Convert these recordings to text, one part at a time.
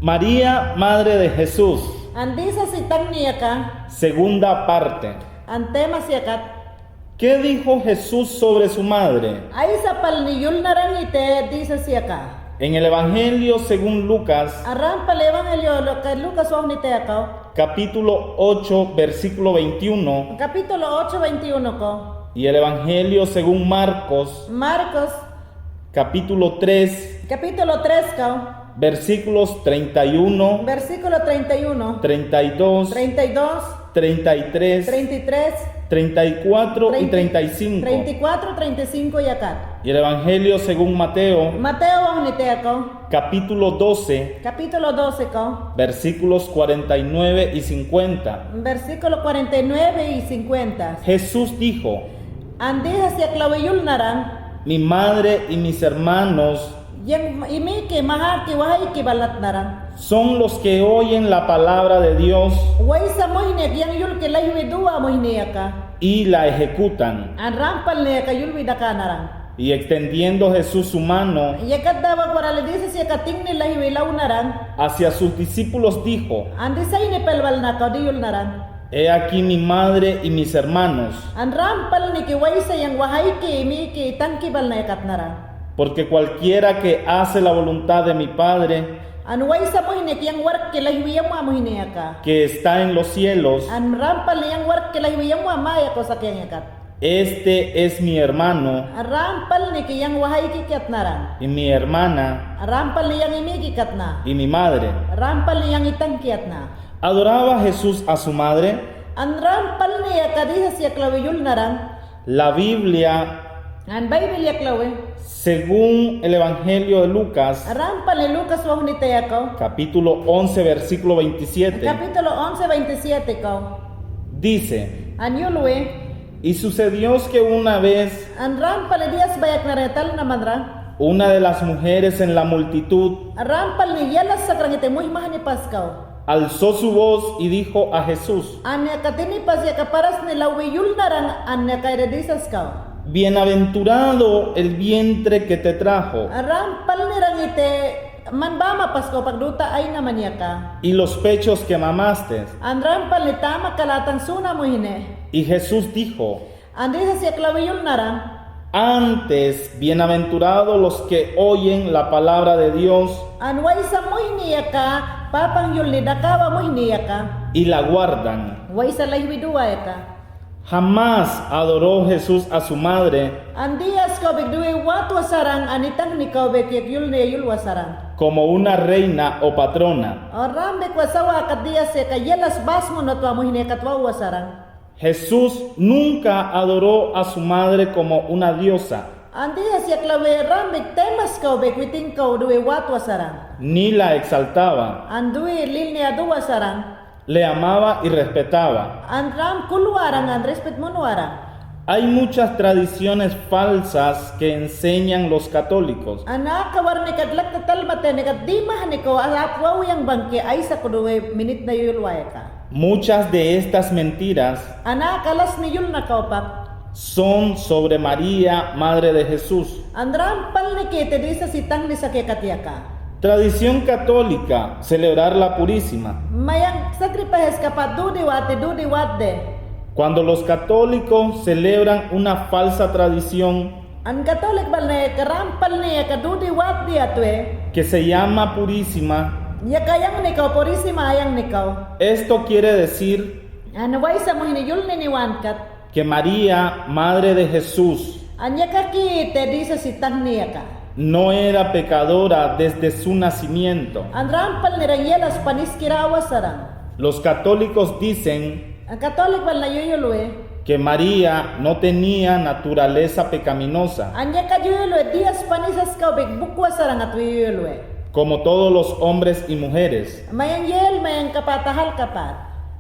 María, Madre de Jesús. Andisa si tangniaka, Segunda parte. antema siakat. ¿Qué dijo Jesús sobre su madre? Aisa pal ni yul narangite disa siaka. En el Evangelio según Lucas, Aram pal evangelio lo que Lucas wahnite akao. capítulo 8, versículo 21, Capítulo 8:21 ko. y el Evangelio según Marcos, Marcos, capítulo 3, capítulo 3 ko. versículos 31, Versículo 31, 32, 32, 33, 33, 34 y 35. 34, 35 y acá. Y el Evangelio según Mateo, Mateo wahnite akao. capítulo 12, Capítulo 12 ko. versículos 49 y 50. Versículo 49 y 50. Jesús dijo: Andija siya klawiyul narang. mi madre y mis hermanos Yang imi ke maha ke wahay ke balat narang. son los que oyen la palabra de Dios Way sa mohine yang yul ke laywe dua mohine aka. y la ejecutan. An rampal ne ka yul widaka narang. Y extendiendo Jesús su mano Yakat dawa warale disa siya kating ni laywe law narang. hacia sus discípulos dijo: Andi say ne pelwal na ka diyul narang. he aquí mi madre y mis hermanos, An rampal ni ke way sa yang wahay ke imi ke tangki bal na yakat narang. porque cualquiera que hace la voluntad de mi Padre An way sa mohine ke yang wark ke laywe yang wa mohine aka. que está en los cielos, An rampal ni yang wark ke laywe yang wa maya ko sa kiyang yakat. este es mi hermano Rampal ni ke yang wahay kikat narang. y mi hermana Rampal ni yang imi kikat na. y mi madre. Rampal ni yang itang kiat na. ¿Adoraba Jesús a su madre? An rampal ni ya kadisa siya klawiyul narang. La Biblia, An Bible ya klawe. según el Evangelio de Lucas, Rampal ni Lucas wahnite ako. capítulo 11, versículo 27, Kapitulo 11:27 ko. dice: An yulwe. y sucedió que una vez An rampal ni dias bayak na retal na madra. una de las mujeres en la multitud Rampal ni yalas sa krangite muy mahani paskaw. alzó su voz y dijo a Jesús: Anya katini pas ya kaparas ni lawiyul narang anya kayra disas kaw. bienaventurado el vientre que te trajo Rampal ni rangite man bama pasko pagduta ay naman niya ka. y los pechos que mamaste. An rampal ni tama kalatan suna mo hine. Y Jesús dijo: Andi sa siya klawiyul narang. antes, bienaventurados los que oyen la palabra de Dios An way sa mo hiniya ka, papang yul ni dakawa mo hiniya ka. y la guardan. Way sa laywiduwa ya ka. Jamás adoró Jesús a su madre Andias ko bigduwe watu wasarang anitang ni ka bekyek yul ni yul wasarang. como una reina o patrona. Orambe kwa sawa kadiya se ka yelas basmo no tuwa mo hiniya katwa wasarang. Jesús nunca adoró a su madre como una diosa, Andiya siya klawe rambik temas ka bekwiting ka duwe watu wasarang. ni la exaltaba. Anduwe lil ni adu wasarang. Le amaba y respetaba. Andram kulwarang an respet mo nuarang. Hay muchas tradiciones falsas que enseñan los católicos, Anak kawar ni kadlak na talmate ni kadimah ni ko asapwaw yang bangke ay sa kuduwe minit na yulwaya ka. muchas de estas mentiras Anak kalas ni yul na kaupak. son sobre María, Madre de Jesús. Andram pal ni kete di sa sitang ni sa kekatiaka. Tradición católica, celebrar la Purísima. Mayang sacrifice kapat dudi wate. Cuando los católicos celebran una falsa tradición An katolik bal na karampal ni ka dudi wat di atwe. que se llama Purísima, Ya kayang ni kau porisi mayang ni kau. esto quiere decir An way sa mo hiniyul ni niwankat. que María, Madre de Jesús, Anya kakite di sa sitang niya ka. no era pecadora desde su nacimiento. Ang rampal ni Ranyelas paniskirawa sarang. Los católicos dicen Ang katolik bal na yuyulwe. que María no tenía naturaleza pecaminosa, Anya ka yuyulwe dias panisas ka bukwa sarang at yuyulwe. como todos los hombres y mujeres. Mayang yel mayang kapatahal kapat.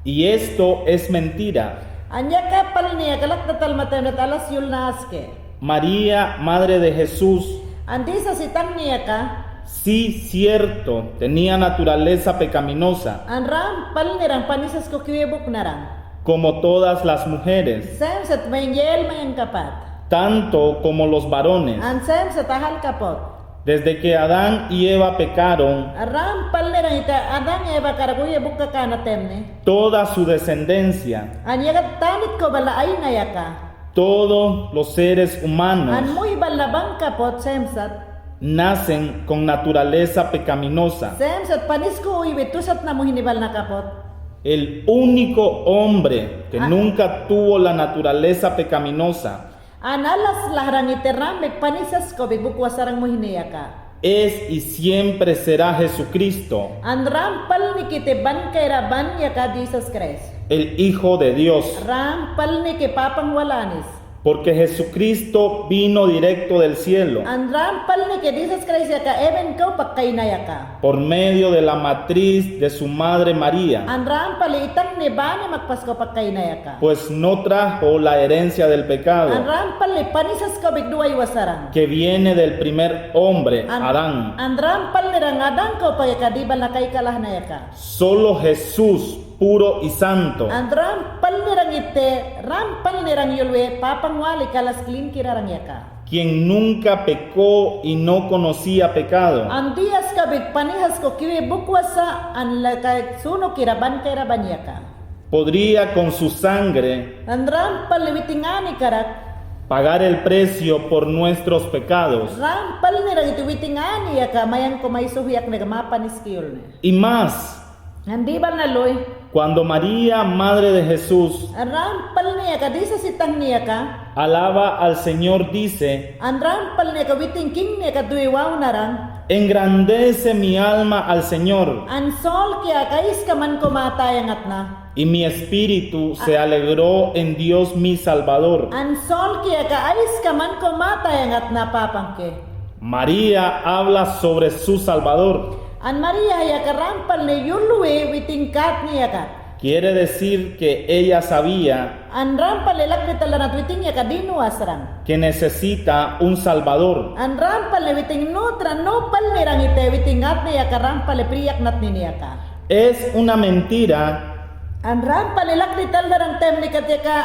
Y esto es mentira. Anya ka pal niya kalak tatal matanat alas yul na aske. María, Madre de Jesús, Andi sa sitang niya ka. sí, cierto, tenía naturaleza pecaminosa, Ang rampal ni rang panisas ko kiwibuk na rang. como todas las mujeres, Sam sat mayang yel mayang kapat. tanto como los varones. Ang sam sa tahal kapot. Desde que Adán y Eva pecaron, Rampal nirang ita adang eba karaguya buka kana temne. toda su descendencia, Anyagat tanit ko bala ay ngayaka. todos los seres humanos, Anmoy balabang kapot semsat. nacen con naturaleza pecaminosa. Semsat panis ko uy betusat na mo hinibal na kapot. El único hombre que Ah. nunca tuvo la naturaleza pecaminosa Analas lahrang iterambek panisas ko bigbukwasarang mo hiniyaka. es y siempre será Jesucristo, An rampal ni kite ban kay raban yaka Jesus Christ. el Hijo de Dios, Rampal ni ke papang walanis. porque Jesucristo vino directo del cielo An rampal ni ke Jesus Christ yaka even ko pakkay na yaka. por medio de la matriz de su madre María, An rampal itang ni bani magpasko pakkay na yaka. pues no trajo la herencia del An pecado rampal ni panisas ko bigduay wasarang. que viene del primer hombre, Adán. An rampal ni rangadang ko pagkadibal na kay kalah na yaka. Solo Jesús, puro y santo, An rampal ni rang ite, rampal ni rang yulwe, papang wali kalas clean kirarang yaka. quien nunca pecó y no conocía pecado, Ang diyas ka big panihas ko kiwi bukwasa an lakay suno kiraban kiraban yaka. podría con su sangre Ang rampal ni witingani karak, pagar el precio por nuestros pecados. rampal ni rang iti witingani yaka, mayang kumay suhiyak na gamapanis kiyol ni. Y más, Hindi ba naloy? cuando María, Madre de Jesús, Ang rampal niya ka, di sa sitang niya ka, alaba al Señor, dice: ang rampal niya ka, witingking niya ka, duiwaw na rang, engrandece mi alma al Señor, ang sol kaya kais ka man kumatayang at na. y mi espíritu se alegró en Dios mi Salvador. Ang sol kaya ka ais ka man kumatayang at na papangke. María habla sobre su Salvador. An Maria ya ka rampal ni yulwe witingkat niya ka. Quiere decir que ella sabía An rampal ilak ni talanat witing ya ka dinuasrang. que necesita un Salvador. An rampal ni witing nutra nopal ni rang ite witingat niya ka rampal priyak nat niya ka. Es una mentira An rampal ilak ni talarang tem ni katika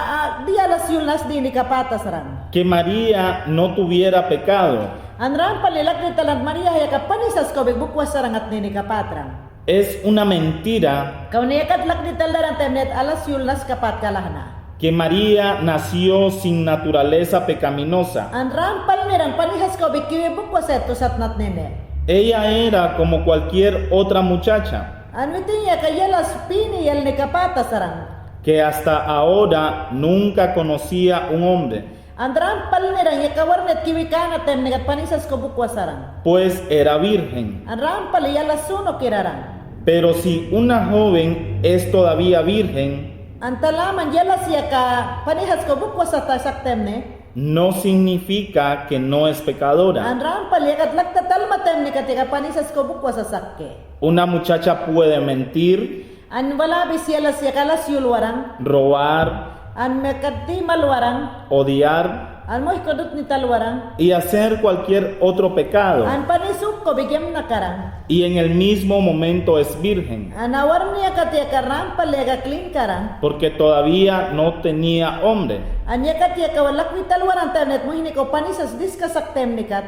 di alas yulas di ni kapatas rang. que María no tuviera pecado. An rampal ilak ni talant Maria ya ka panisas ko bigbukwas sarang at ni kapatrang. Es una mentira Kau niya katlak ni talarang tem net alas yulas kapat kalahna. que María nació sin naturaleza pecaminosa. An rampal ni rang panihas ko bikiwi bukwas eto sat nat nene. Ella era como cualquier otra muchacha An witing ya ka yalas pini yal ni kapatas sarang. que hasta ahora nunca conocía un hombre, An rampal ni rang ya kawarnet kiwi kana tem ni kat panisas ko bukwas sarang. pues era virgen. An rampal yalas suno kirarang. Pero si una joven es todavía virgen, Ang talaman yalas ya ka panihas ko bukwas sa tasak tem ne. no significa que no es pecadora. Ang rampal ya katlak tatal matem ni katika panisas ko bukwas sa sakke. Una muchacha puede mentir, An wala bis yalas ya kalas yulwarang. robar, An mekati malwarang. odiar An mo'y kodot ni talwarang. y hacer cualquier otro pecado. An panisuk ko bigyan na karang. Y en el mismo momento es virgen, An awar niya katia karang palega clean karang. porque todavía no tenía hombre. An ya katia kawalak ni talwarang tanet mo hini ko panisas diskasak tem ni kat.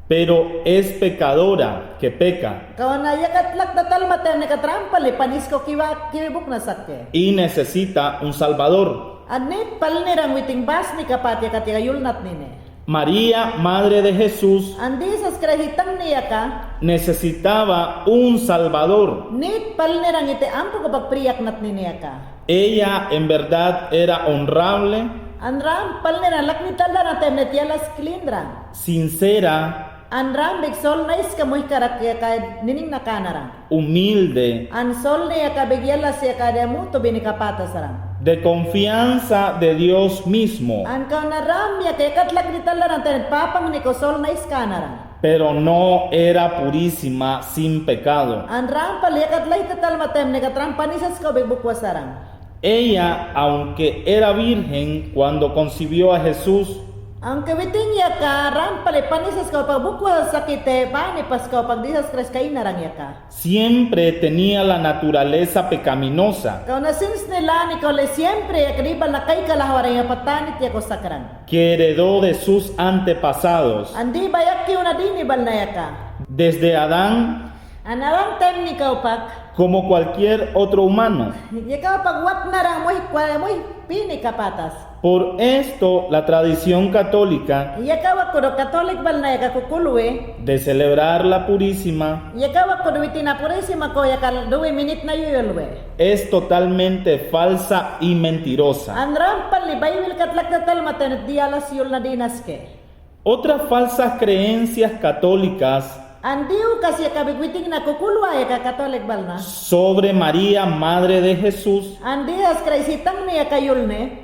Pero es pecadora que peca Kawan na ya katlak tatal matem ni katrampali panis ko kiwibuk na sakke. y necesita un Salvador. An ni palnirang witing bas ni kapatia katia yulnat nine. María, Madre de Jesús, An disas krahitang niya ka. necesitaba un Salvador. Nit palnirang ite ampo ko pagpriyak nat niya ka. Ella en verdad era honrable, An ram palnirang laknital na temnet yalas klindran. sincera, An ram big sol nais ka muy karak ya ka nining nakanarang. humilde, An sol niya ka bigyalas ya ka demu to binikapata sarang. de confianza de Dios mismo, An ka na ram ya ka katlak ni talaran tenet papang ni ko sol nais kanarang. pero no era purísima sin pecado. An ram paliakat lay tatal matem ni katram panisas ko bigbukwas sarang. Ella, aunque era virgen cuando concibió a Jesús, Ang kawiting yaka rampal panisas ko pagbukwa sakite bani pas ko pagdisas kres kay narang yaka. siempre tenía la naturaleza pecaminosa Kau na sins nila ni ko le siempre yakriba na kay kalahwara ya patanit ya ko sakran. que heredó de sus antepasados. Andi bayak ki una dini bal na yaka. Desde Adán, Anarang time ni kau pak. como cualquier otro humano. Yaka pagwat narang moy pini kapatas. Por esto, la tradición católica Yaka wakudo katolik bal na yaka kukulwe. de celebrar la Purísima Yaka wakudo witina purisima ko yaka 2 minute na yuyulwe. es totalmente falsa y mentirosa. Ang rampal ni Bible katlak na talmatan at dialas yul na dinaske. Otras falsas creencias católicas Andiu kasi kabigwiting na kukulwa ya ka katolik bal na. sobre María, Madre de Jesús. Andias kraisitang niya kayul ne.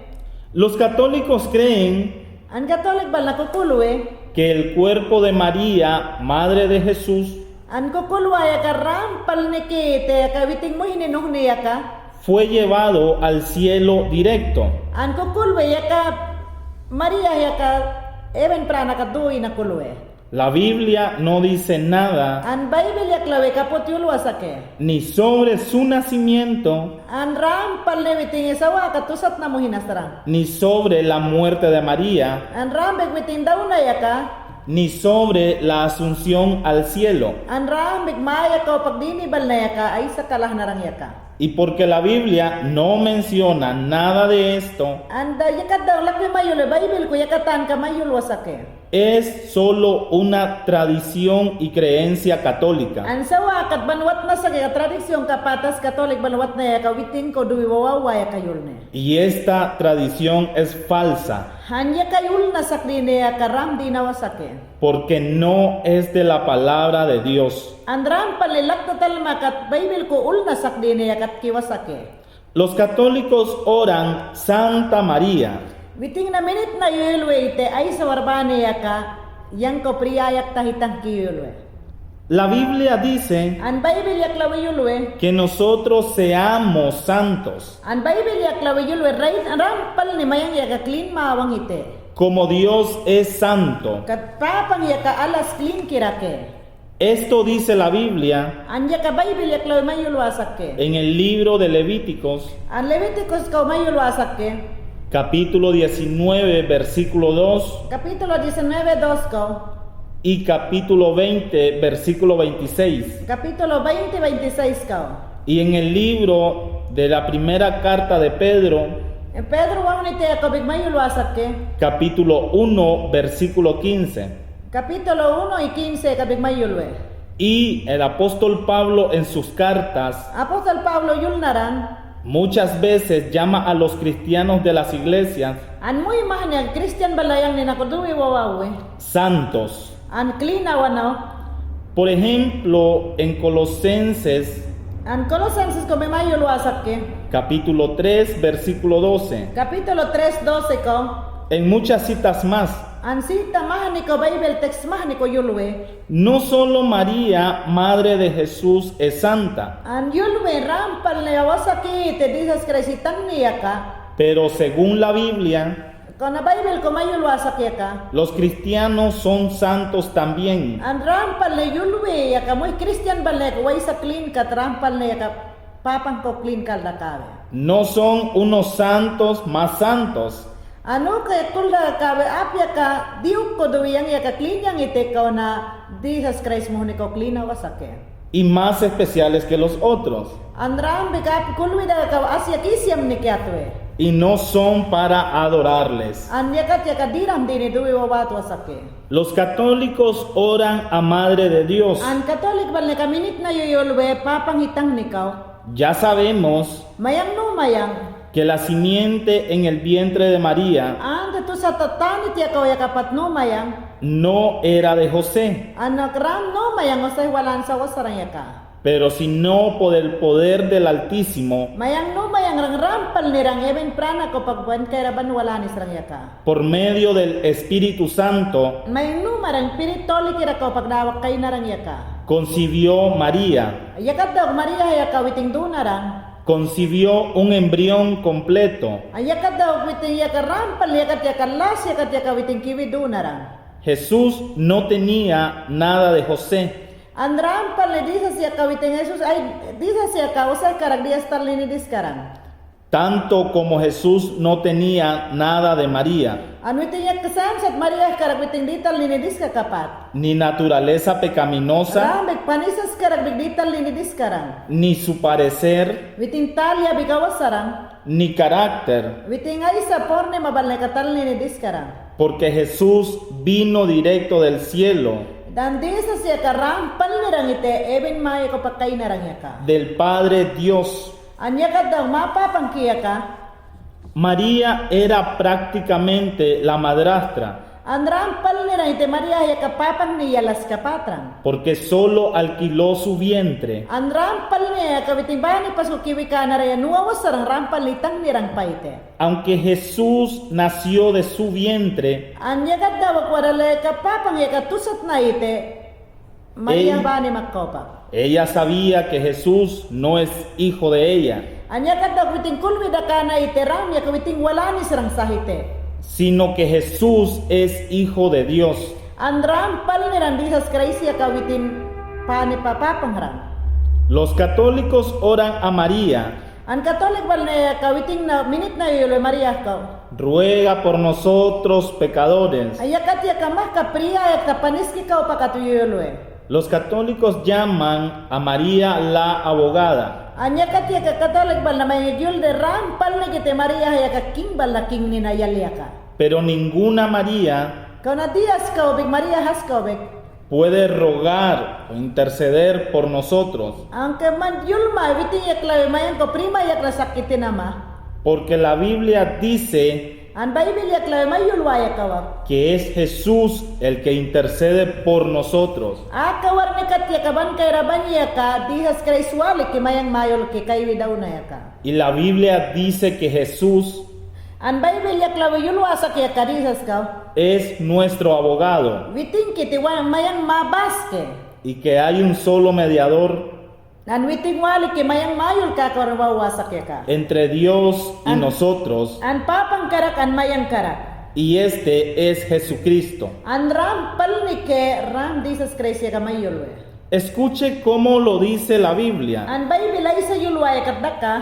Los católicos creen Ang katolik bal na kukulwe. que el cuerpo de María, Madre de Jesús, Ang kukulwa ya ka rampal ni kite kawiting mo hininuh niya ka. fue llevado al cielo directo. Ang kukulwe ya ka Maria ya ka even prana ka duwi na kulwe. La Biblia no dice nada Ang Bible ya klawe kapot yulwa sake. ni sobre su nacimiento Ang rampal ni witing isawa katusat na mo hinasarang. ni sobre la muerte de María, Ang rambeg witing daw na ya ka. ni sobre la asunción al cielo. Ang rambeg maya ka pagdinibal na ya ka ay sa kalah narang ya ka. Y porque la Biblia no menciona nada de esto, Anda yakat daw lakmi mayul Bible ko yakatan ka mayul wasake. es solo una tradición y creencia católica. Ang sawa kat banwat na sa kaya tradisyon kapatas katolik banwat na ya ka witing ko duwi wawawa ya kayul ne. Y esta tradición es falsa Hanya kayul na sakli ne ya ka ram di na wasake. porque no es de la palabra de Dios. Ang ram palilak total makat Bible ko ul na sakli ne ya kat kiwasake. Los católicos oran Santa María, Witing na minute na yulwe ite ay sa warbane ya ka yang ko priyayak tahitang kiyulwe. la Biblia dice Ang Bible yak lawe yulwe. que nosotros seamos santos, Ang Bible yak lawe yulwe right rampal ni mayang ya ka clean mawang ite. como Dios es santo. Kat papang ya ka alas clean kirake. Esto dice la Biblia Anya ka Bible yak lawe mayulwasak ke. en el libro de Levíticos, Ang Leviticus ka mayulwasak ke. capítulo 19, versículo 2 Kapitulo 19:2 ka. y capítulo 20, versículo 26. Kapitulo 20:26 ka. Y en el libro de la primera carta de Pedro, Pedro wang ite ka big mayulwasak ke. capítulo 1, versículo 15. Kapitulo 1 y 15 ka big mayulwe. Y el apóstol Pablo en sus cartas Apostol Pablo yul naran. muchas veces llama a los cristianos de las iglesias An muy mahanya Christian balayang ni nakuduwi wawawe. santos. An clean awano. Por ejemplo, en Colosenses An Colosenses ko may mayulwasak ke. capítulo 3, versículo 12, Kapitulo 3:12 ko. en muchas citas más. An sita mahani ko Bible text mahani ko yulwe. No solo María, Madre de Jesús, es santa, An yulwe rampal na wasaki te Jesus Christ itang niya ka. pero según la Biblia, Kung na Bible ko mayulwasak ya ka. los cristianos son santos también. An rampal na yulwe ya ka mo'y Christian balek way sa clean ka rampal na ya ka papang ko clean ka lakawe. No son unos santos más santos, Ano kay kulda ka apya ka diuk ko duwiyang ya ka clean yang ite ka na Jesus Christ mo ni ko clean wasake. y más especiales que los otros, Andram bika kulwida ka asya kisyam ni kyatwe. y no son para adorarles. Anya ka ya ka diram dini duwi wawat wasake. Los católicos oran a Madre de Dios. An Katolik bal ni ka minute na yuyulwe papang hitang nikaw. Ya sabemos Mayang no mayang. que la simiente en el vientre de María Anda tu sa tatanit ya ka kapat no mayang. no era de José, Anak ram no mayang usay walan sa wasarang ya ka. pero sino por el poder del Altísimo, Mayang no mayang rang rampal ni rang even prana ko pagbuan kay raban wala ni sarang ya ka. por medio del Espíritu Santo, Mayang no marang piritoli kira ko pagdawak kay narang ya ka. concibió María Yakat daw Maria ya ka witing do narang. concibió un embrión completo. Ayakat daw witing yaka rampal yakat yaka las yakat yaka witing kiwidunarang. Jesús no tenía nada de José, An rampal le disas yaka witing Jesus ay disas yaka usay karag dias tarlini diskarang. tanto como Jesús no tenía nada de María, An witing yak kasamsat Maria karag witing di tarlini diska kapat. ni naturaleza pecaminosa, Rambek panisas karag di tarlini diskarang. ni su parecer, Witing talya bigawasarang. ni carácter, Witing ay sa porne mabalne katarlini diskarang. porque Jesús vino directo del cielo, Dan disas yaka rampal nirang ite even maya kapakay narang yaka. del Padre Dios. Anya daw mapapang kiyaka. María era prácticamente la madrastra, An rampal nirang ite Maria yaka papang niya las kapatrang. porque solo alquiló su vientre. An rampal niya yaka witimbani pasko kiwika na raya nuawas sarang rampal litang nirang paite. Aunque Jesús nació de su vientre, Anya daw akwarala yaka papang yaka tusat na ite Maria Ey. bani magkopa. ella sabía que Jesús no es hijo de ella, Anya daw witing kulwida ka na ite ram yaka witing walani sarang sahite. sino que Jesús es hijo de Dios. An rampal nirang disas kraisi yaka witing pani papapang ram. Los católicos oran a María, An Katolik bal na kawiting na minute na yulo Maria ka. ruega por nosotros pecadores. Ayakat ya kamah kapriya ya kapaniski ka upakatu yulo. Los católicos llaman a María la abogada, Anyakat ya ka Katolik bal na may yul de rampal na kite Maria ya ka king bal na king ni na yalia ka. pero ninguna María Kau na dias ka ubik Maria has ka ubik. puede rogar o interceder por nosotros, Ang man yul ma witing ya klawe mayan ko prima ya kla sakitin ama. porque la Biblia dice An Bible ya klawe mayul wa ya kawa. que es Jesús el que intercede por nosotros. Kawar ni kat ya kaban kay raban ya ka dihas kraiswali ki mayang mayol ki kay widaw na ya ka. Y la Biblia dice que Jesús An Bible ya klawe yul wa sa kaya kadisas ka. es nuestro abogado Witing kiti wan mayang mabaske. y que hay un solo mediador An witing wali ki mayang mayul ka karwawa sa kaya ka. entre Dios y nosotros, An papang karak an mayang karak. y este es Jesucristo. An rampal ni ke ram disas Christ ya ka mayul we. Escuche cómo lo dice la Biblia. An Bible ay sa yul wa ya kadaka.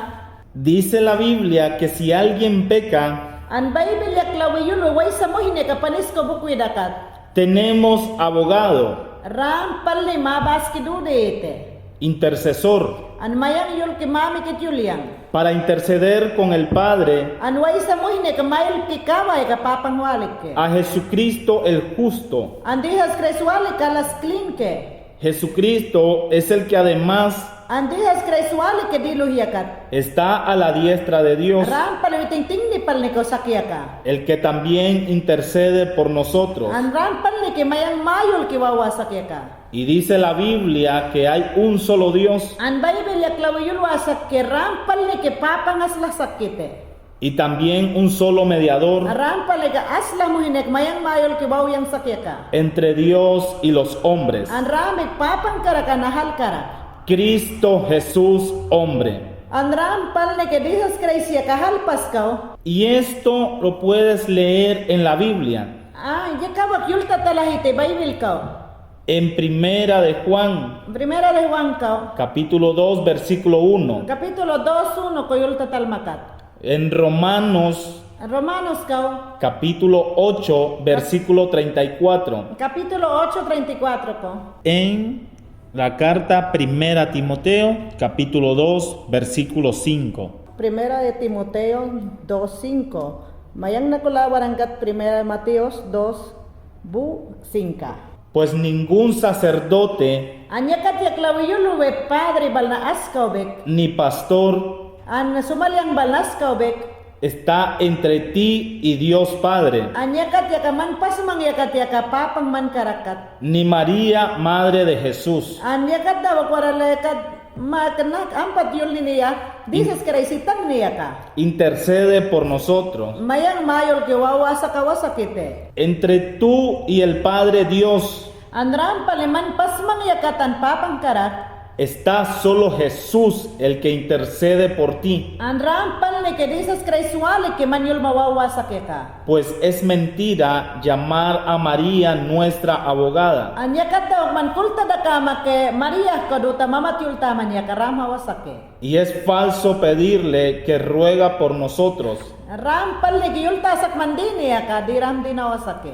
Dice la Biblia que si alguien peca, An Bible ya klawe yul way sa mo hine ka panis ko bukwi dakat. tenemos abogado, Rampal ni mabaski dude ite. intercesor, An mayang yul ki mami kit yuliang. para interceder con el Padre An way sa mo hine ka mayul ki kaway ka papang walik ke. a Jesucristo el justo. An dihas Christ walik ka las clean ke. Jesucristo es el que además An dihas Christ walik ke dilu hiyakat. está a la diestra de Dios, Rampal witing ting ni pal ni ko sakya ka. el que también intercede por nosotros. An rampal ni ki mayang mayul ki wawa sakya ka. Y dice la Biblia que hay un solo Dios An Bible ya klawe yul wasak ke rampal ni ki papangas la sakite. y también un solo mediador Rampal ni ka asla mo hinek mayang mayul ki wawang sakya ka. entre Dios y los hombres. An ramik papang kara ka nahal kara. Cristo Jesús hombre. An rampal ni ki Jesus Christ ya kahalpas ka. Y esto lo puedes leer en la Biblia, Ya kawak yul tatalahite Bible ka. en Primera de Juan, Primera de Juan ka. capítulo 2, versículo 1, Kapitulo 2:1 ko yul tatalmakat. en Romanos, Romanos ka. capítulo 8, versículo 34, Kapitulo 8:34 ko. en la carta Primera a Timoteo, capítulo 2, versículo 5. Primera de Timoteo 2:5. Mayang nakulawarangat Primera de Mateos 2:5. Pues ningún sacerdote Anya kat yaklawiyulu we padre balna askawbek. ni pastor An sumalyang balnaskawbek. está entre ti y Dios Padre, Anya kat yakaman pasmang yakat yakapapang man karakat. ni María, Madre de Jesús. Anya kat daw kwarala yakat makanak ampat yul niya. Dices karaisitang niya ka. Intercede por nosotros. Mayang mayol kiwawa sa kawasakite. Entre tú y el Padre Dios An rampaliman pasmang yakatan papang karak. está solo Jesús el que intercede por ti, An rampal ni que Jesus Christ wali que manyul mawawasak ka. pues es mentira llamar a María nuestra abogada. Anya kata man kulta da kama ke Maria kaduta mamatyul tamanya karam hawasak. Y es falso pedirle que ruega por nosotros. Rampal ni yul tasak mandini ka diram dinawasak.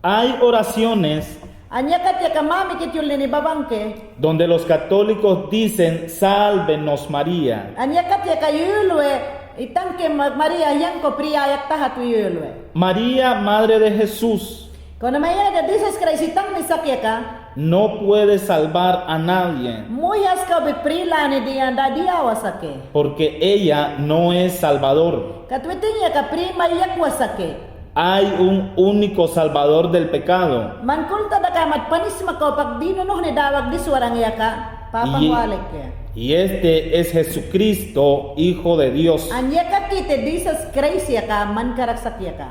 Hay oraciones Anya katya kamami kityul ni babangke. donde los católicos dicen, sálvenos María. Anya katya kayulwe itang ke Maria yang ko priya yak tahat yulwe. María, Madre de Jesús, Kono maya da Jesus Christ itang ni sakya ka. no puede salvar a nadie Muyas ka be prila ni dianda diawasake. porque ella no es Salvador. Katwiting ya ka prima yak wasake. Hay un único Salvador del pecado Man kulta da kamat panis makaw pag dinunuh ni dawag di suarang yaka papangwalik ya. y este es Jesucristo, Hijo de Dios. Anya ka kite Jesus Christ yaka man karaksak yaka.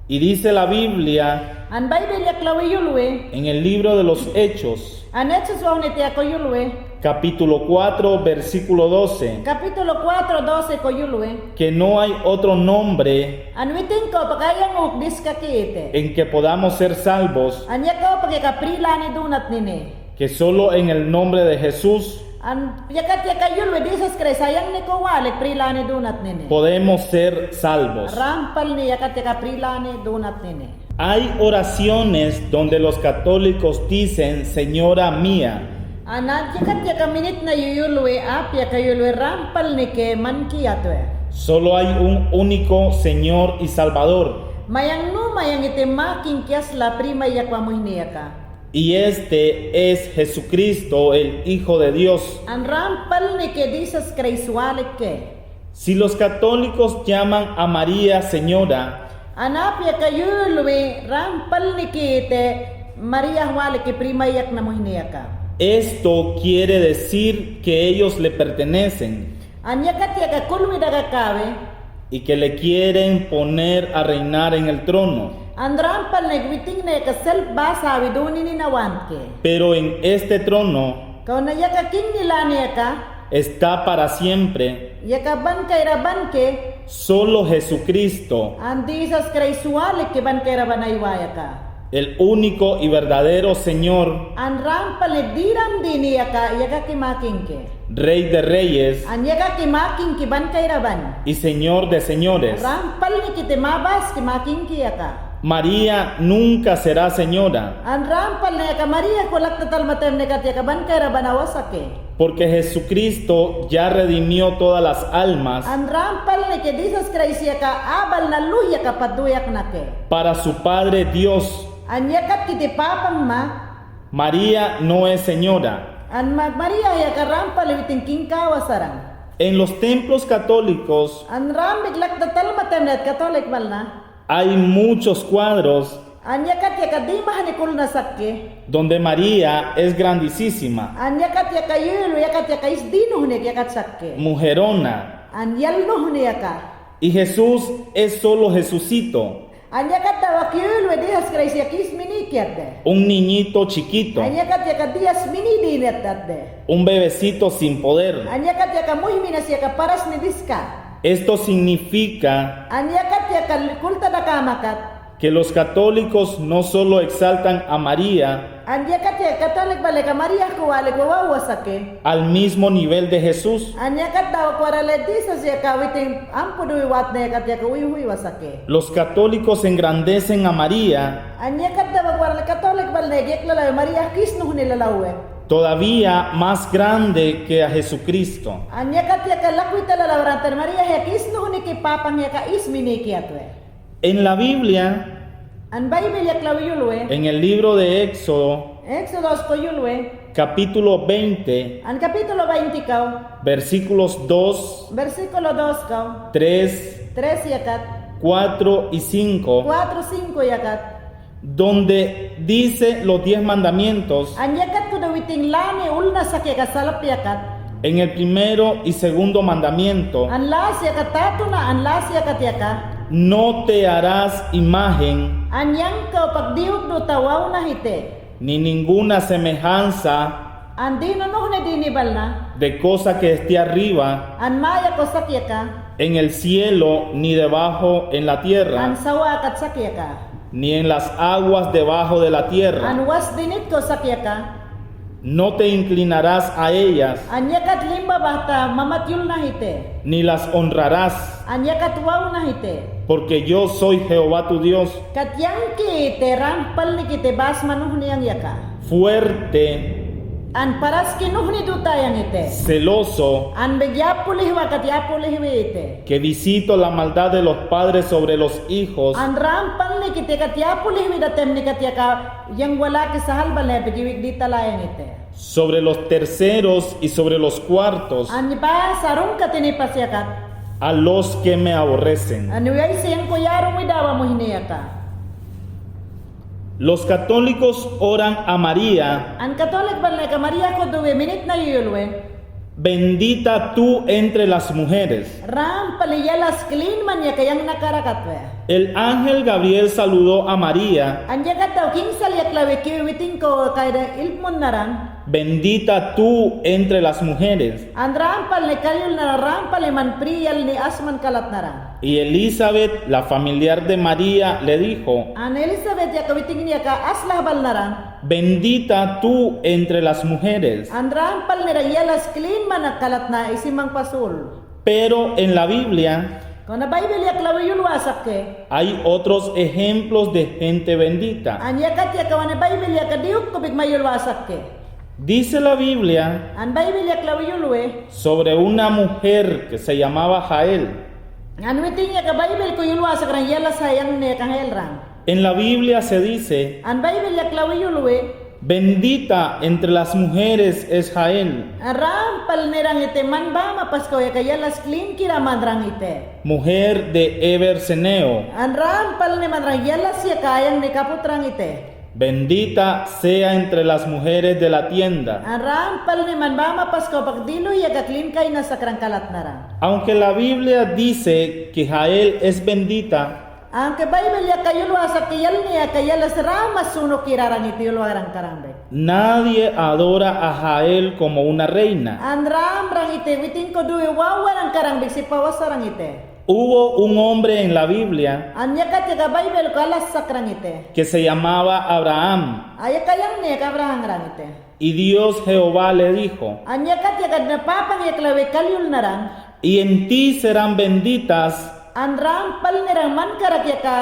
Y dice la Biblia An Bible yak lawi yulwe. en el libro de los Hechos, An Exodus wa hunit yako yulwe. capítulo 4, versículo 12, Kapitulo 4:12 ko yulwe. que no hay otro nombre An witing ko pagayang ukdis ka kite. en que podamos ser salvos Anya ko pagkakaprila ni dunat nini. que solo en el nombre de Jesús An yakat yaka yulwe Jesus Christ sayang ni ko walik prila ni dunat nini. podemos ser salvos. Rampal ni yakat yaka prila ni dunat nini. Hay oraciones donde los católicos dicen, Señora mía, Anak yakat yaka minit na yuyulwe ap yaka yulwe rampal ni ke man kiyatwe. solo hay un único Señor y Salvador, Mayang no mayang ite making kias la prima yakwa muhniyaka. y este es Jesucristo, el Hijo de Dios. An rampal ni ke Jesus Christ walik ke. Si los católicos llaman a María Señora, Anap yaka yulwe rampal ni ke ite Maria walik ke prima yak na muhniyaka. esto quiere decir que ellos le pertenecen An yakat yaka kulmi daga kawe. y que le quieren poner a reinar en el trono. An rampal ni gwiting na yaka self basa widuni ni nawant ke. Pero en este trono Kau na yaka king nila ni yaka. está para siempre Yaka ban kaira ban ke. solo Jesucristo, An Jesus Christ walik ke ban kaira ban aywaya ka. el único y verdadero Señor, An rampal ni diram dini yaka yaka kimaking ke. Rey de Reyes An yaka kimaking ki ban kaira ban. y Señor de Señores. Rampal ni kite mabas kimaking ki yaka. María nunca será señora, An rampal ni yaka Maria kulak tatal matem ni kat yaka ban kaira ban awasake. porque Jesucristo ya redimió todas las almas An rampal ni ke Jesus Christ yaka abal na luh yaka paduyak na ke. para su Padre Dios. An yakat kite papang ma. María no es señora. An Maria yaka rampal witing king kawasarang. En los templos católicos An ram biglak tatal matem net katolik malna. hay muchos cuadros An yakat yaka di mahanikul na sakke. donde María es grandísima, An yakat yaka yulu yakat yaka isdinu ni yakat sakke. mujerona, An yalno ni yaka. y Jesús es solo Jesucito, An yakat tawak yulu dihas Christ yakis mini kierde. un niñito chiquito, An yakat yaka dias mini dinet dadde. un bebecito sin poder. An yakat yaka muhminas yaka paras ni diska. Esto significa An yakat yaka kulta na kamakat. que los católicos no solo exaltan a María An yakat yaka katolik balik ka Maria kuwalik wawasake. al mismo nivel de Jesús, An yakat daw kwarale disas yaka witing ampudu wat na yakat yaka uyuhui wasake. los católicos engrandecen a María An yakat daw kwarale katolik balik yaklalaw Maria kisno nilalawe. todavía más grande que a Jesucristo. An yakat yaka lakwita lalawrantan Maria yakisno ni ki papang yaka ismini kiatwe. En la Biblia, An Bible yaklaw yulwe. en el libro de Éxodo, Exodus ko yulwe. capítulo 20, An kapitulo 20 kaw. versículos 2, Versikulo 2 kaw. 3, 3 yakat. 4 y 5, 4-5 yakat. donde dice los 10 mandamientos. An yakat ko daw iting lani ulna sa kasalap yakat. En el primero y segundo mandamiento, An las yakat tato na an las yakat yakat. no te harás imagen An yang kaw pagdiuk do tawaw na hite. ni ninguna semejanza Andi no no ne dinibal na. de cosa que esté arriba An maya ko sakya ka. en el cielo, ni debajo en la An tierra, sawa kat sakya ka. ni en las aguas debajo de la tierra. An was dinit ko sakya ka. No te inclinarás a ellas, Anya kat limba bahta mamatyul na hite. ni las honrarás, Anya kat waw na hite. porque yo soy Jehová tu Dios, Kat yang ki te rampal ni kite bas manuh ni yang yaka. fuerte, An paras kinuh ni duta yang ite. celoso, An begyapulih wa kat yapulih wi ite. que visito la maldad de los padres sobre los hijos An rampal ni kite kat yapulih wi datem ni kat yaka yang wala ki sahal bale begiwik dita la yang ite. sobre los terceros y sobre los cuartos, An ba sarung kat ini pas yakat. a los que me aborrecen. An uyay siyang ko yaro wi dawa mo hiniyaka. Los católicos oran a María, An katolik balay ka Maria ko duwe minit na yulwe. bendita tú entre las mujeres. Rampal yalas clean man yaka yang nakarakat we. El ángel Gabriel saludó a María, An yakat daw king sal yaklawe kiwiting ko kayda ilmon naran. bendita tú entre las mujeres. An rampal ni kayul na rampal man priyal ni asman kalat naran. Y Elizabeth, la familiar de María, le dijo, An Elizabeth yakawiting niya ka aslah bal naran. bendita tú entre las mujeres. An rampal ni yalas clean man kalat na isimang pasul. Pero en la Biblia Kung na Bible yaklawe yulwasak ke. hay otros ejemplos de gente bendita. An yakat yakawan na Bible yakadiuk kubig mayulwasak ke. Dice la Biblia An Bible yaklawe yulwe. sobre una mujer que se llamaba Jael. An witing ya ka Bible ko yulwasak ran yala sayang ne kahel ran. En la Biblia se dice, An Bible yaklawe yulwe. bendita entre las mujeres es Jael, An rampal ni rang ite man ba mapasko ya ka yalas clean kira man rang ite. mujer de Eberseneo. An rampal ni man rang yalas ya kayang ni kaput rang ite. Bendita sea entre las mujeres de la tienda. An rampal ni man ba mapasko pagdilo ya ka clean kay na sakrang kalat na rang. Aunque la Biblia dice que Jael es bendita, Ang ke Bible ya kayulwasak ke yal ni ya ka yalas ramas suno kirarang ite yulwarang karambe. nadie adora a Jael como una reina. An ram rang ite witing ko duwe wawarang karang biksi pawasarang ite. Hubo un hombre en la Biblia An yakat ya ka Bible ko alas sakrang ite. que se llamaba Abraham, Ay kayang ni ka Abraham rang ite. y Dios Jehová le dijo, An yakat ya ka napapang ya klawe kalyul narang. y en ti serán benditas An rampal ni rang man karak ya ka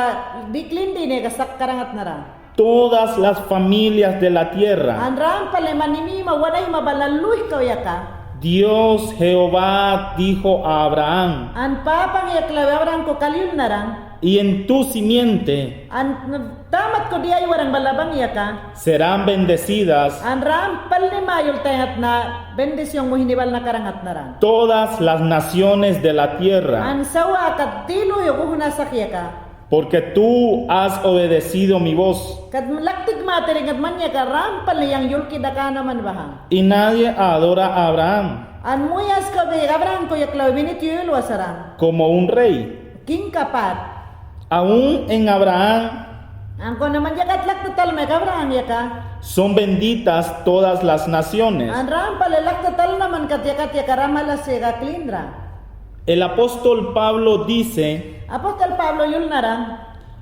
diklindi ni ka sakkarangat narang. todas las familias de la tierra. An rampal ni manimi mawanay mabalaluy ka ya ka. Dios Jehová dijo a Abraham, An papang ya klawe Abraham ko kalyul narang. y en tu simiente An tamat ko di ay warang balabang ya ka. serán bendecidas An rampal ni mayul tayat na bendisyong mo hinibal na karangat na ran. todas las naciones de la tierra, An sawa kat tilo yung kuhunasak ya ka. porque tú has obedecido mi voz, Kat laktig matering at man ya ka rampal ni yang yulki daka naman bahang. y nadie adora a Abraham An muyas ka be Abraham ko yaklaw binit yul wasaran. como un rey. King kapat. Aún en Abraham Ang ko naman ya kat laktatal may Abraham ya ka. son benditas todas las naciones. An rampal laktatal naman kat ya karamalas ya ka klindra. El apóstol Pablo dice, Apostol Pablo yul naran.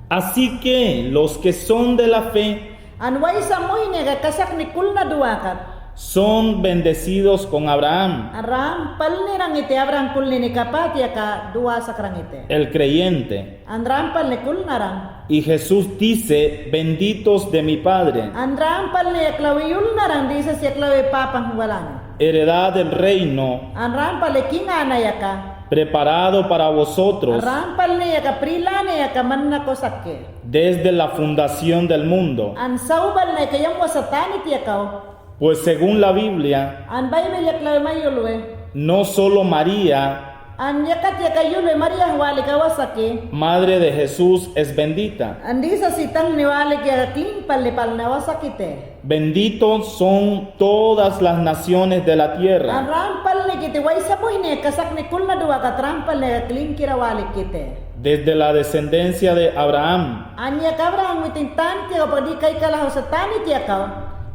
así que los que son de la fe An way sa mo hinega kasak ni kul na duwakat. son bendecidos con Abraham, Aram pal ni rang ite Abraham kul ni kapat ya ka duwa sa krang ite. el creyente. An rampal ni kul na rang. Y Jesús dice, benditos de mi Padre, An rampal ni yaklawi yul na rang di sa yaklawi papang walan. heredad del reino, An rampal ni kingana ya ka. preparado para vosotros An rampal ni ya ka prila ni ya ka man na kosakke. desde la fundación del mundo. An saubal na kayang wasatanit ya ka. Pues según la Biblia, An Bible yaklawi mayulwe. no solo María, An yakat ya ka yulwe Maria wali ka wasake. Madre de Jesús, es bendita. Andi sa sitang ni wali ka clean pal na wasakite. Benditos son todas las naciones de la Ang tierra. rampal ni kiti way sa buhine kasak ni kul na duwa ka trampal ni clean kirawalik kite. Desde la descendencia de Abraham Anya ka Abraham witing tanti o pagdi kay kalahaw sa tanit ya ka.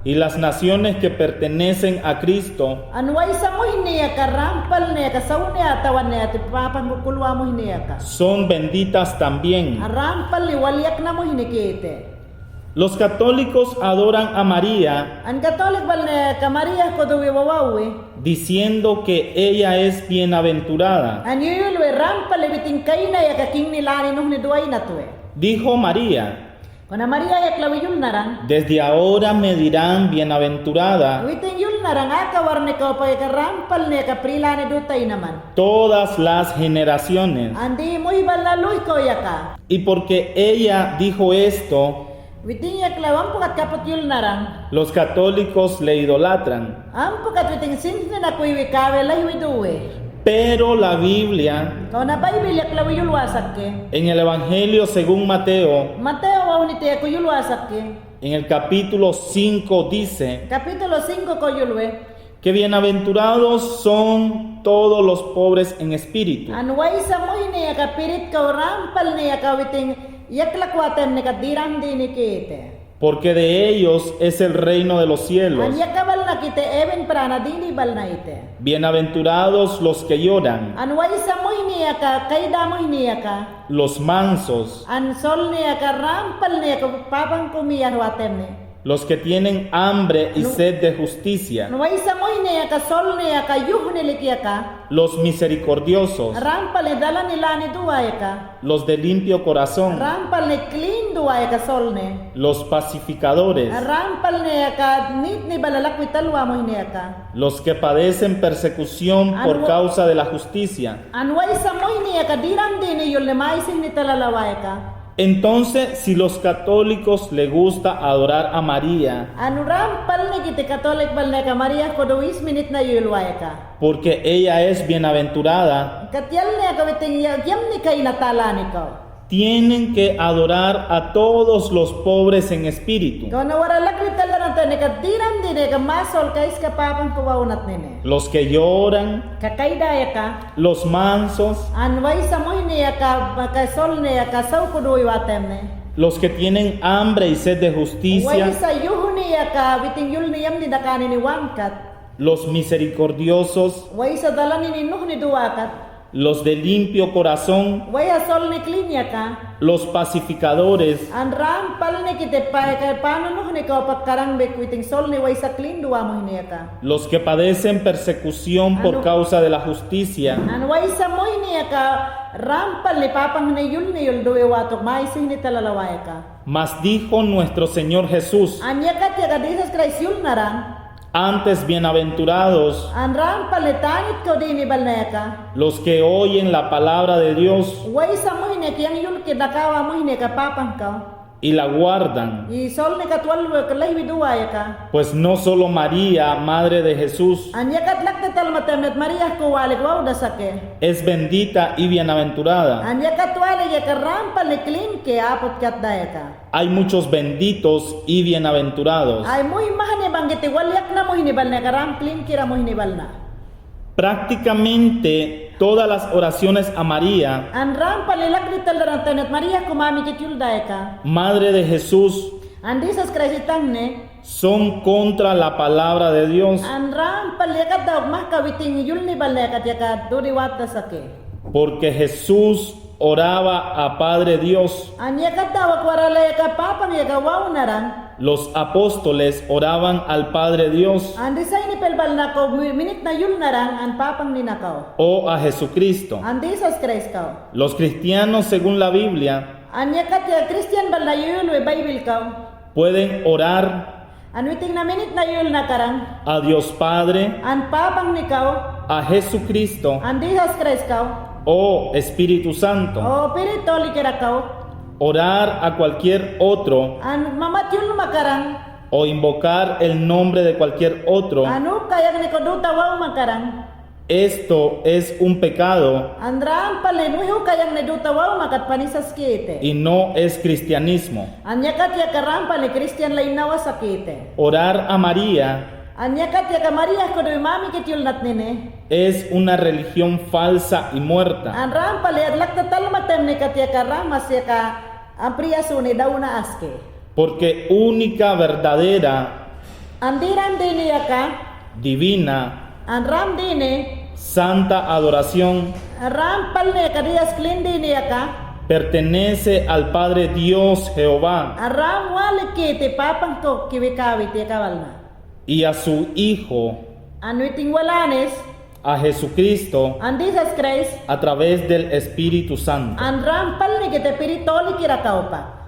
y las naciones que pertenecen a Cristo An waisa mo hiniya ka rampal niya ka sauna tawan niya ti papan mo kulwa mo hiniya ka. son benditas también. An rampal ni waliak na mo hinikite. Los católicos adoran a María An katolik bal niya ka Maria ko duwi wawawi. diciendo que ella es bienaventurada. An yuyulwe rampal ibiting kaina ya ka king nilani nuh ni duway na tuwe. Dijo María, Kuna Maria yak lawiyul narang. desde ahora me dirán bienaventurada Witing yul narang akawar ni ka pa ka rampal niya ka prilani dutay naman. todas las generaciones. Andi mo ibalaluy ko ya ka. Y porque ella dijo esto, Witing yak lawang pukat kapot yul narang. los católicos le idolatran. Ang pukat witing sinsin na kuiwi kawe lay widuwe. Pero la Biblia, Kau na Bible yak lawiyul wasak ke. en el Evangelio según Mateo, Mateo wa unite ko yul wasak ke. en el capítulo 5 dice Kapitulo 5 ko yulwe. que bienaventurados son todos los pobres en espíritu, An waisa mo ini ya ka pirit ka rampal ni ya ka witing yak lakwatem ni ka diram dini kite. porque de ellos es el reino de los cielos. An yakabal na kite even prana dini bal na ite. Bienaventurados los que lloran, An waisa mo ini ya ka kaida mo ini ya ka. los mansos, An sol ni ya ka rampal ni ya ka papang kumiyar watem ni. los que tienen hambre y sed de justicia, An waisa mo ini ya ka sol ni ya ka yuh ni likia ka. los misericordiosos, Rampal ni dala nila ni duwa ya ka. los de limpio corazón, Rampal ni clean duwa ya ka sol ni. los pacificadores, Rampal ni ya ka nit ni balalak witalwa mo ini ya ka. los que padecen persecución por causa de la justicia. An waisa mo ini ya ka diram dini yul ni maisin ni talalawa ya ka. Entonces, si los católicos les gusta adorar a María, Anu rampal ni kiti katolik bal ni ka Maria ko 2 minit na yulwa ya ka. porque ella es bienaventurada, Katyal ni ka witing yam ni kay natala ni ka. tienen que adorar a todos los pobres en espíritu, Kau na wara lak wital na to ni ka diram dini ka masol kais ka papang kuwaunat nini. los que lloran, Kakaida ya ka. los mansos, An waisa mo ini ya ka sol ni ya ka saw ko duwi watem ni. los que tienen hambre y sed de justicia, Waisa yuh ni ya ka witing yul ni yam ni dakani ni wangkat. los misericordiosos, Waisa dala ni nuh ni duwakat. los de limpio corazón, Waya sol ni clean ya ka. los pacificadores, An rampal ni kite pa kay paano no ni ka pagkarang bekwiting sol ni way sa clean duwa mo hiniya ka. los que padecen persecución por causa de la justicia, An way sa mo hiniya ka rampal ni papang ni yul duwe watok may sin ni talalawaya ka. mas dijo nuestro Señor Jesús, Anya ka tiya ka Jesus Christ yul narang. antes bienaventurados An rampal ni tanit ko di ni balnaya ka. los que oyen la palabra de Dios Way sa mo hiniya kiyang yul kidakawa mo hiniya ka papang ka. y la guardan, I sol ni ka 12 ka laywi duwaya ka. pues no solo María, Madre de Jesús, Anya ka tlak tal matamet Maria ko walik waw da sake. es bendita y bienaventurada. Anya katwali ya karampal ni clean ke apot kat daya ka. Hay muchos benditos y bienaventurados. Ay muy mahane banggiti walyak na mo hinibal na karampling kira mo hinibal na. Prácticamente todas las oraciones a María, An rampal ilak ni talaran tanet Maria kumami kitul daya ka. Madre de Jesús, An Jesus Christ itang ne. son contra la palabra de Dios, An rampal ya kat daw mah kawiting yul ni bal na kat ya ka duri wat da sake. porque Jesús oraba a Padre Dios. An ya kat daw akwara ya ka papang ya ka waw narang. Los apóstoles oraban al Padre Dios An disay ni pelbal na ko minute na yul narang an papang ni nakaw. o a Jesucristo. An Jesus Christ ka. Los cristianos, según la Biblia, Anya kat ya Christian bal na yul we Bible ka. pueden orar An witing na minute na yul na karang. a Dios Padre, An papang ni ka. a Jesucristo An Jesus Christ ka. o Espíritu Santo. O piritoli kira ka. Orar a cualquier otro An mamat yul makarang. o invocar el nombre de cualquier otro, Anu kaya ni ko duta waw makarang. esto es un pecado An ram palenuho kaya ni duta waw makat panisas kite. y no es cristianismo. Anya kat ya karam pale Christian lain nawa sakite. Orar a María Anya kat ya ka Maria ko do mami kit yul nat nene. es una religión falsa y muerta, An ram pale adlak tatal matem ni kat ya karam mas ya ka ampriya suni daw na aske. porque única, verdadera Andiran dini yaka, divina, ram dini, santa adoración ram palne kadias clean dini yaka, pertenece al Padre Dios Jehová ram waliki te papang ko kiwikawi te kavalna. y a su Hijo, Anuiting walanes, a Jesucristo, an Jesus Christ, a través del Espíritu Santo. an ram palne que te piritoli kirakaupa.